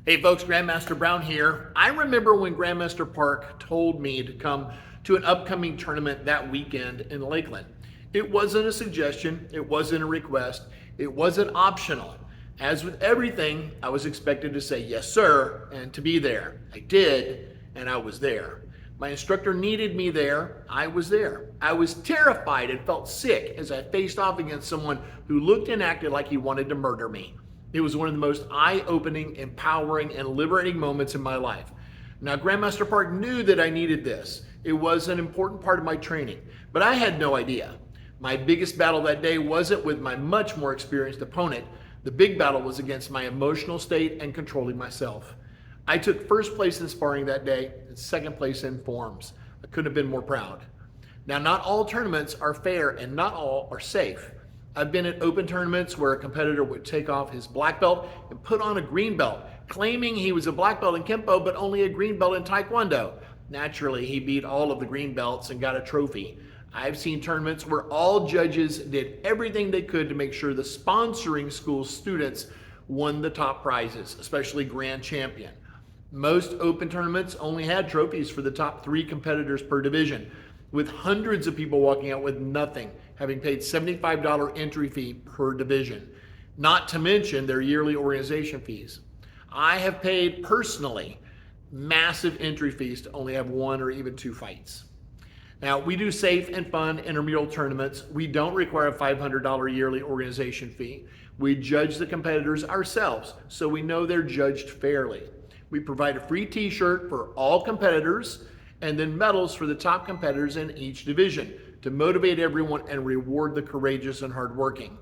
Hey folks, Grandmaster Brown here. I remember when Grandmaster Park told me to come to an upcoming tournament that weekend in Lakeland. It wasn't a suggestion, it wasn't a request, it wasn't optional. As with everything, I was expected to say yes sir and to be there. I did, and I was there. My instructor needed me there, I was there. I was terrified and felt sick as I faced off against someone who looked and acted like he wanted to murder me. It was one of the most eye-opening, empowering, and liberating moments in my life. Now, Grandmaster Park knew that I needed this. It was an important part of my training, but I had no idea. My biggest battle that day wasn't with my much more experienced opponent. The big battle was against my emotional state and controlling myself. I took first place in sparring that day and second place in forms. I couldn't have been more proud. Now, not all tournaments are fair and not all are safe. I've been at open tournaments where a competitor would take off his black belt and put on a green belt, claiming he was a black belt in Kempo but only a green belt in Taekwondo. Naturally, he beat all of the green belts and got a trophy. I've seen tournaments where all judges did everything they could to make sure the sponsoring school students won the top prizes, especially grand champion. Most open tournaments only had trophies for the top 3 competitors per division, with hundreds of people walking out with nothing, having paid $75 entry fee per division, not to mention their yearly organization fees. I have paid personally massive entry fees to only have 1 or even 2 fights. Now, we do safe and fun intramural tournaments. We don't require a $500 yearly organization fee. We judge the competitors ourselves, so we know they're judged fairly. We provide a free t-shirt for all competitors and then medals for the top competitors in each division to motivate everyone and reward the courageous and hardworking.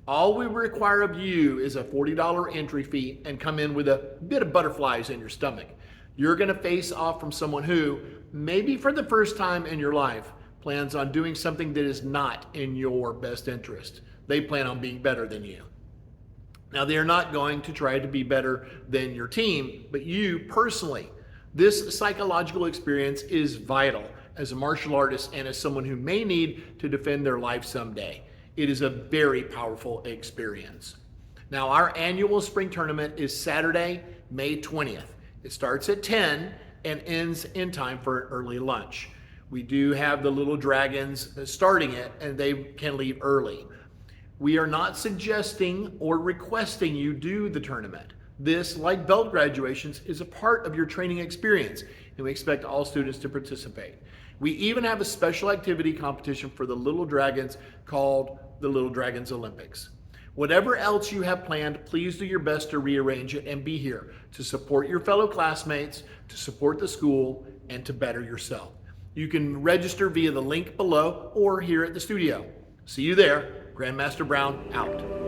All we require of you is a $40 entry fee and come in with a bit of butterflies in your stomach. You're going to face off from someone who, maybe for the first time in your life, plans on doing something that is not in your best interest. They plan on being better than you. Now, they are not going to try to be better than your team, but you personally. This psychological experience is vital as a martial artist and as someone who may need to defend their life someday. It is a very powerful experience. Now, our annual spring tournament is Saturday, May 20th. It starts at 10 and ends in time for an early lunch. We do have the Little Dragons starting it, and they can leave early. We are not suggesting or requesting you do the tournament. This, like belt graduations, is a part of your training experience, and we expect all students to participate. We even have a special activity competition for the Little Dragons called the Little Dragons Olympics. Whatever else you have planned, please do your best to rearrange it and be here to support your fellow classmates, to support the school, and to better yourself. You can register via the link below or here at the studio. See you there. Grandmaster Brown out.